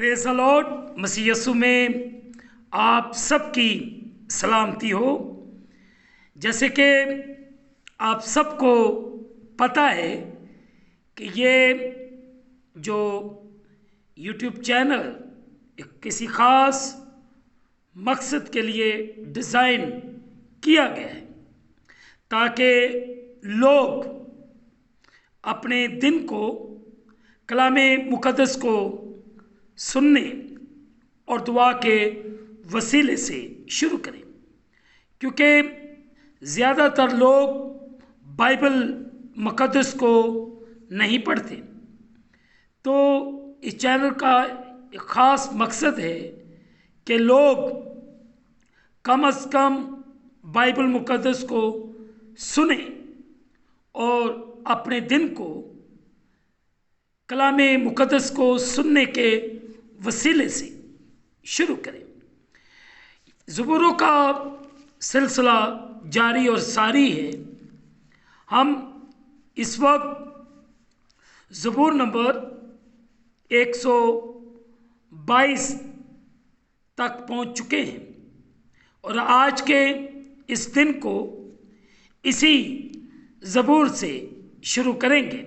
Praise the lord. मसीह यीशु में आप सबकी सलामती हो। जैसे कि आप सबको पता है कि ये जो YouTube चैनल किसी ख़ास मकसद के लिए डिज़ाइन किया गया है ताकि लोग अपने दिन को कलामे मुक़द्दस को सुनने और दुआ के वसीले से शुरू करें, क्योंकि ज़्यादातर लोग बाइबल मुक़द्दस को नहीं पढ़ते। तो इस चैनल का एक ख़ास मकसद है कि लोग कम से कम बाइबल मुक़द्दस को सुने और अपने दिन को कलामे मुक़द्दस को सुनने के वसीले से शुरू करें। ज़बूरों का सिलसिला जारी और सारी है। हम इस वक्त ज़बूर नंबर 122 तक पहुंच चुके हैं और आज के इस दिन को इसी ज़बूर से शुरू करेंगे।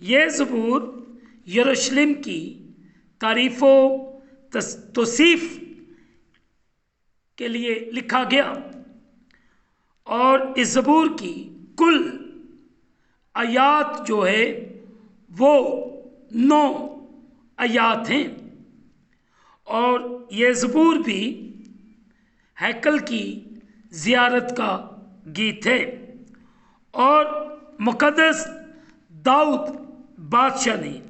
ये ज़बूर यरूशलेम की तारीफ़ों तौसीफ़ के लिए लिखा गया और इस ज़बूर की कुल आयात जो है वो 9 आयात हैं और ये ज़बूर भी हैकल की ज़ियारत का गीत है और मुक़द्दस दाऊद बादशाह ने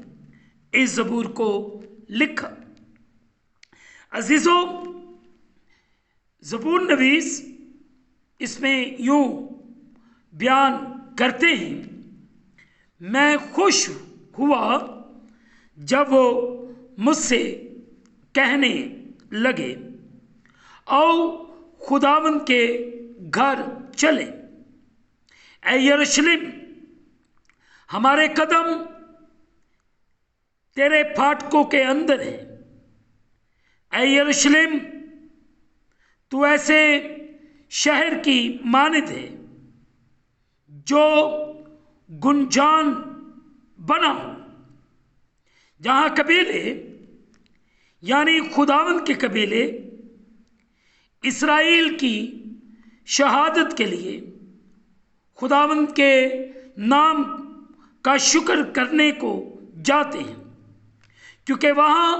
इस ज़बूर को लिखा। अजीज़ों, ज़बूर नवीस इसमें यूं बयान करते हैं, मैं खुश हुआ जब वो मुझसे कहने लगे, आओ खुदावंद के घर चले। ऐ यरूशलेम, हमारे कदम तेरे फाटकों के अंदर है। ऐ यरूशलेम, तू ऐसे शहर की मानद है जो गुंजान बना हो, जहाँ कबीले यानी खुदावंद के कबीले इस्राएल की शहादत के लिए खुदावंद के नाम का शुक्र करने को जाते हैं, क्योंकि वहाँ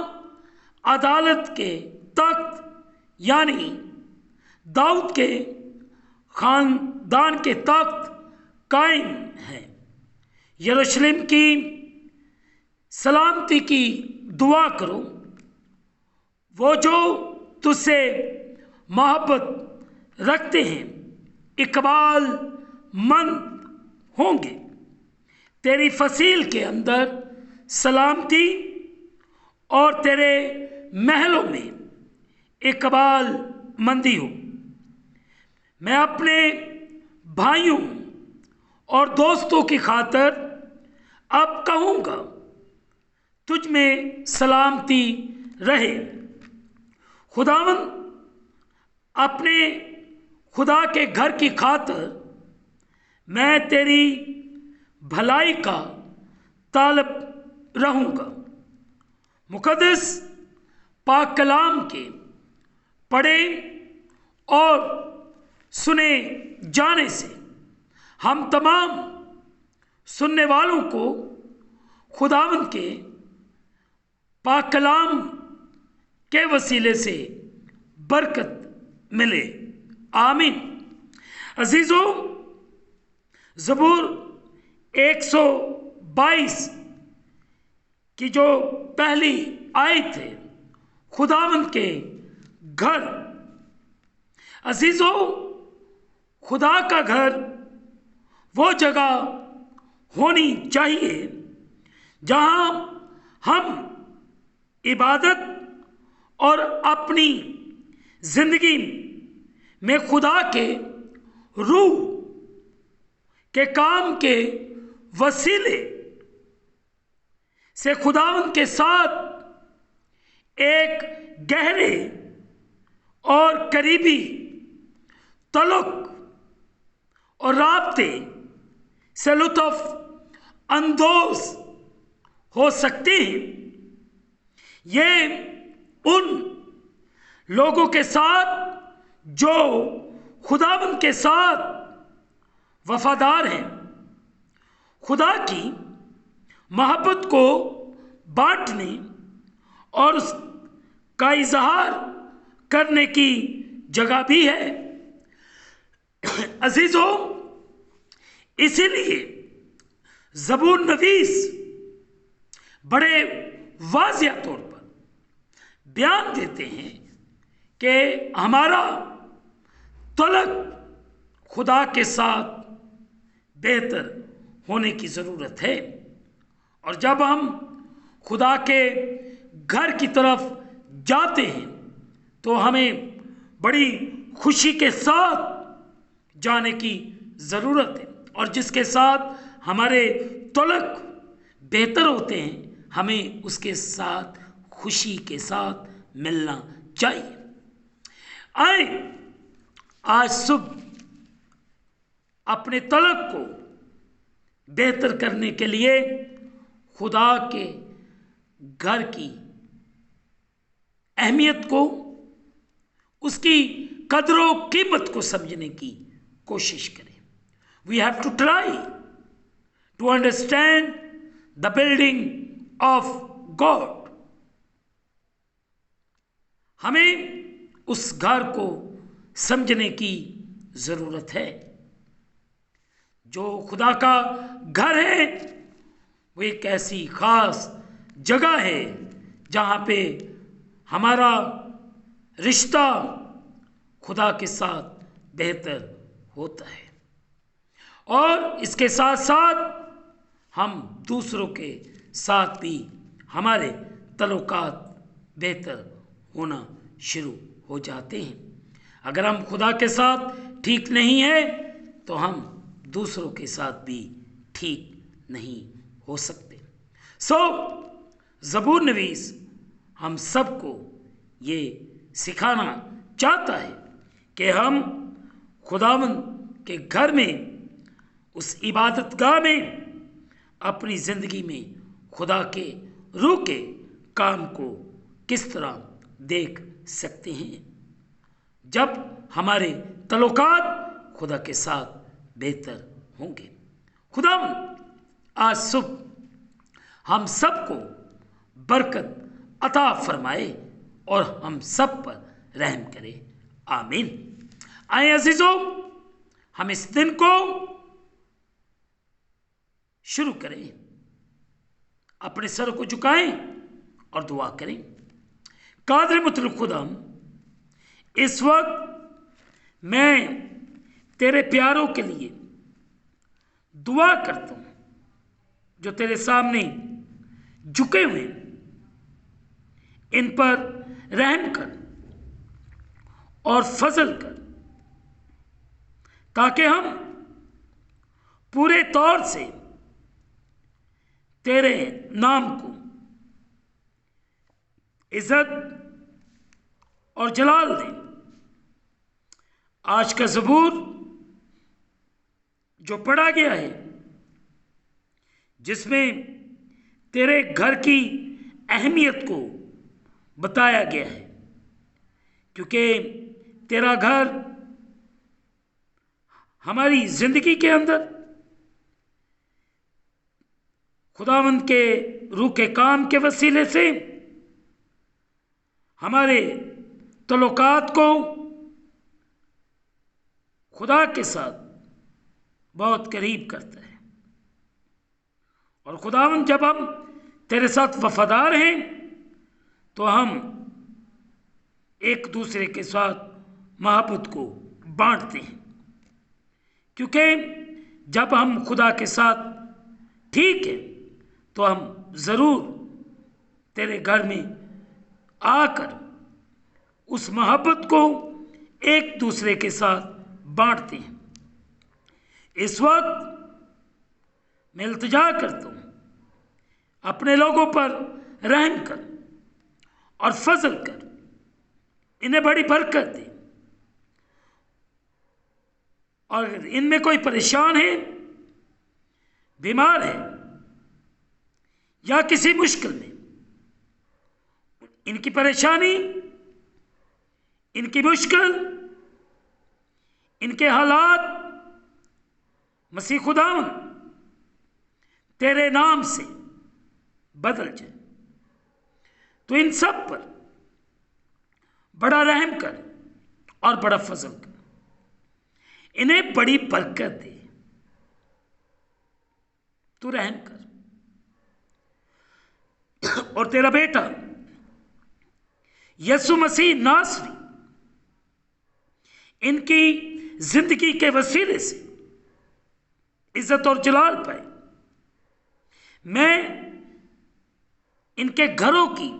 अदालत के तख्त यानी दाऊद के ख़ानदान के तख्त कायम हैं। यरूशलेम की सलामती की दुआ करो, वो जो तुझसे मोहब्बत रखते हैं इकबाल मंद होंगे। तेरी फसील के अंदर सलामती और तेरे महलों में इकबाल मंदी हो। मैं अपने भाइयों और दोस्तों की खातर अब कहूँगा, तुझ में सलामती रहे। खुदावंद अपने खुदा के घर की खातर मैं तेरी भलाई का तालब रहूँगा। मुक़द्दस पाक कलाम के पढ़े और सुने जाने से हम तमाम सुनने वालों को खुदावंद के पाक कलाम के वसीले से बरकत मिले। आमीन। अजीज़ों, ज़बूर 122 की जो पहली आयत है, खुदावंद के घर। अजीज़ों, खुदा का घर वो जगह होनी चाहिए जहाँ हम इबादत और अपनी ज़िंदगी में खुदा के रूह के काम के वसीले से खुदावंद के साथ गहरे और करीबी तल्लुक और राब्ते से लुत्फ अंदोज हो सकते हैं। ये उन लोगों के साथ जो खुदावंद के साथ वफादार हैं, खुदा की मोहब्बत को बांटने और उसका इजहार करने की जगह भी है। अजीजों, इसीलिए ज़बूर नवीस बड़े वाज़िया तौर पर बयान देते हैं कि हमारा तल्लुक खुदा के साथ बेहतर होने की ज़रूरत है। और जब हम खुदा के घर की तरफ जाते हैं तो हमें बड़ी खुशी के साथ जाने की ज़रूरत है, और जिसके साथ हमारे तल्लुक बेहतर होते हैं हमें उसके साथ खुशी के साथ मिलना चाहिए। आए आज सुबह अपने तल्लुक को बेहतर करने के लिए खुदा के घर की अहमियत को, उसकी कदरों कीमत को समझने की कोशिश करें। We have to try to understand the building of God. हमें उस घर को समझने की जरूरत है। जो खुदा का घर है वो एक ऐसी खास जगह है जहाँ पे हमारा रिश्ता खुदा के साथ बेहतर होता है, और इसके साथ साथ हम दूसरों के साथ भी हमारे तल्लुकात बेहतर होना शुरू हो जाते हैं। अगर हम खुदा के साथ ठीक नहीं हैं तो हम दूसरों के साथ भी ठीक नहीं हो सकते। ज़बूर नवीस हम सबको ये सिखाना चाहता है कि हम खुदावंद के घर में, उस इबादतगाह में अपनी ज़िंदगी में खुदा के रूह के काम को किस तरह देख सकते हैं जब हमारे तल्लुकात खुदा के साथ बेहतर होंगे। खुदावंद आज सुबह हम सबको बरकत अता फरमाए और हम सब पर रहम करे। आमीन। आए अजीजों, हम इस दिन को शुरू करें, अपने सर को झुकाएं और दुआ करें। कादिर मुतलक खुदा, इस वक्त मैं तेरे प्यारों के लिए दुआ करता हूं जो तेरे सामने झुके हुए हैं। इन पर रहम कर और फजल कर ताकि हम पूरे तौर से तेरे नाम को इज्जत और जलाल दें। आज का ज़बूर जो पढ़ा गया है, जिसमें तेरे घर की अहमियत को बताया गया है, क्योंकि तेरा घर हमारी जिंदगी के अंदर खुदावंद के रूह के काम के वसीले से हमारे तल्लुकात को खुदा के साथ बहुत करीब करता है। और खुदावंद, जब हम तेरे साथ वफादार हैं तो हम एक दूसरे के साथ मोहब्बत को बांटते हैं, क्योंकि जब हम खुदा के साथ ठीक है तो हम ज़रूर तेरे घर में आकर उस मोहब्बत को एक दूसरे के साथ बांटते हैं। इस वक्त मैं इल्तिजा करता हूँ, अपने लोगों पर रहम कर और फजल कर इन्हें बड़ी बरकत दे। और इनमें कोई परेशान है, बीमार है या किसी मुश्किल में, इनकी परेशानी, इनकी मुश्किल, इनके हालात मसीह खुदावन तेरे नाम से बदल जाए। तो इन सब पर बड़ा रहम कर और बड़ा फजल कर, इन्हें बड़ी बरकत दे। तू रहम कर। और तेरा बेटा यीशु मसीह नासरी इनकी जिंदगी के वसीले से इज्जत और जलाल पाए। मैं इनके घरों की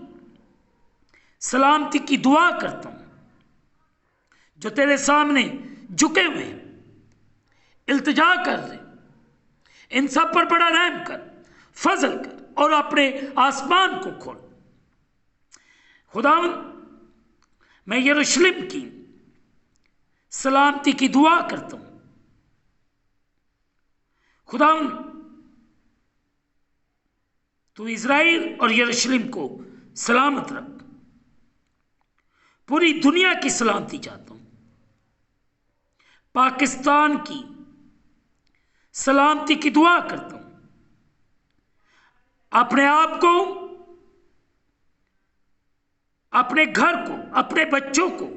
सलामती की दुआ करता हूं, जो तेरे सामने झुके हुए हैं, इल्तिजा कर रहे। इन सब पर बड़ा रहम कर, फजल कर और अपने आसमान को खोल। खुदावन, मैं यरूशलेम की सलामती की दुआ करता हूं। खुदावन, तू इज़राइल और यरूशलेम को सलामत रख। पूरी दुनिया की सलामती चाहता हूं। पाकिस्तान की सलामती की दुआ करता हूं। अपने आप को, अपने घर को, अपने बच्चों को,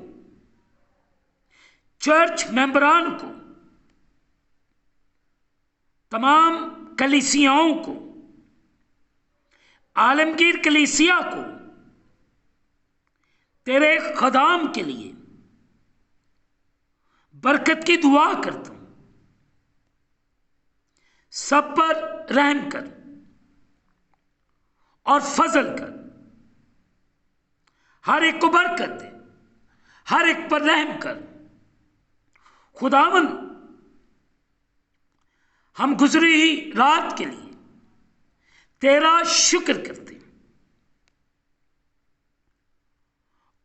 चर्च मेंबरान को, तमाम कलीसियाओं को, आलमगीर कलीसिया को तेरे खदाम के लिए बरकत की दुआ करता हूं। सब पर रहम कर और फजल कर। हर एक को बरकत दे, हर एक पर रहम कर। खुदावन, हम गुजरी ही रात के लिए तेरा शुक्र करते हैं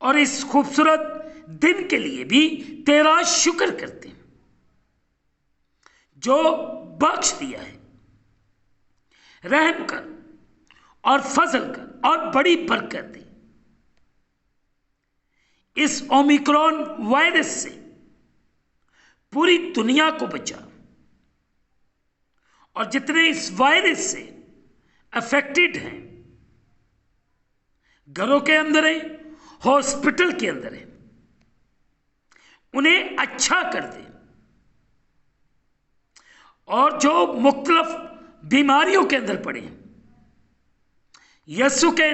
और इस खूबसूरत दिन के लिए भी तेरा शुक्र करते हैं जो बख्श दिया है। रहम कर और फजल कर और बड़ी बरकत दे। इस ओमिक्रॉन वायरस से पूरी दुनिया को बचा, और जितने इस वायरस से अफेक्टेड हैं, घरों के अंदर है, हॉस्पिटल के अंदर है, उन्हें अच्छा कर दे। और जो मुख्तलिफ बीमारियों के अंदर पड़े हैं, यीशु के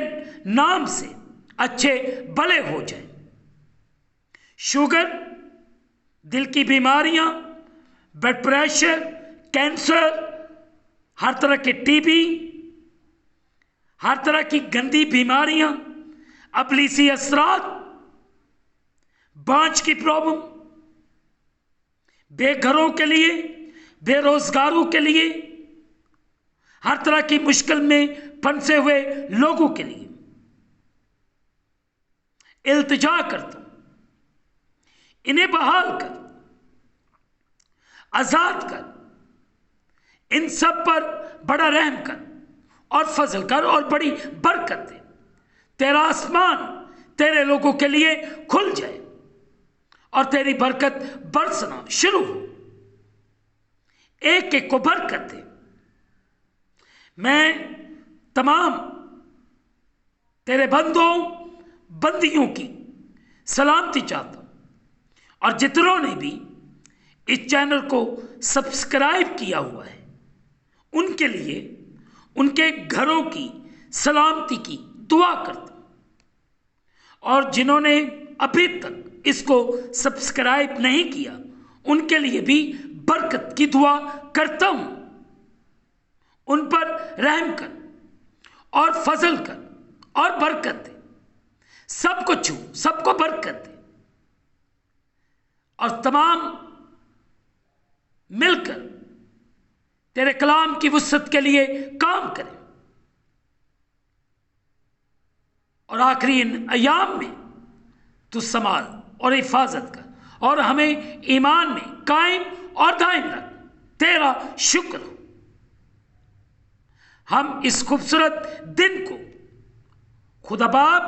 नाम से अच्छे भले हो जाए। शुगर, दिल की बीमारियां, ब्लड प्रेशर, कैंसर, हर तरह के टीबी, हर तरह की गंदी बीमारियां, अबलीसी असरात, बांझ की प्रॉब्लम, बेघरों के लिए, बेरोजगारों के लिए, हर तरह की मुश्किल में फंसे हुए लोगों के लिए इल्तिजा करता हूं। इन्हें बहाल कर, आजाद कर। इन सब पर बड़ा रहम कर और फजल कर और बड़ी बरकत दे। तेरा आसमान तेरे लोगों के लिए खुल जाए और तेरी बरकत बरसना शुरू हो। एक एक को बरकत दे। मैं तमाम तेरे बंदों बंदियों की सलामती चाहता हूं, और जितनों ने भी इस चैनल को सब्सक्राइब किया हुआ है उनके लिए, उनके घरों की सलामती की दुआ करता हूं। और जिन्होंने अभी तक इसको सब्सक्राइब नहीं किया उनके लिए भी बरकत की दुआ करता हूं। उन पर रहम कर और फजल कर और बरकत दे। सबको छू, सबको बरकत दे, और तमाम मिलकर तेरे कलाम की वुसअत के लिए काम करें। और आखिरी इन अयाम में तू संभाल और हिफाजत कर और हमें ईमान में कायम और दायम रख। तेरा शुक्र हो। हम इस खूबसूरत दिन को खुदा बाप,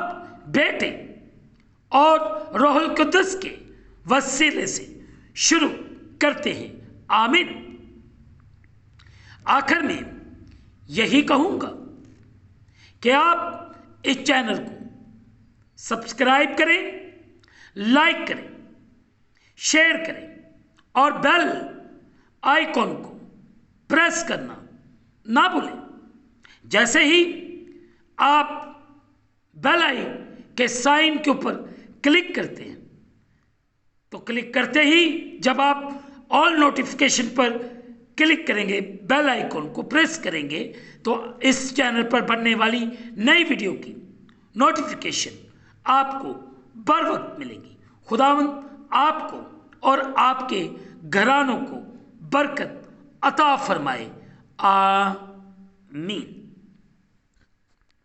बेटे और रूहुल कुद्दुस के वसीले से शुरू करते हैं। आमीन। आखिर में यही कहूँगा कि आप इस चैनल को सब्सक्राइब करें, लाइक करें, शेयर करें और बेल आइकॉन को प्रेस करना ना भूलें। जैसे ही आप बेल आइकन के साइन के ऊपर क्लिक करते हैं तो क्लिक करते ही जब आप ऑल नोटिफिकेशन पर क्लिक करेंगे, बेल आइकॉन को प्रेस करेंगे, तो इस चैनल पर बनने वाली नई वीडियो की नोटिफिकेशन आपको बर वक्त मिलेगी। खुदावंद आपको और आपके घरानों को बरकत अता फरमाए। आमीन।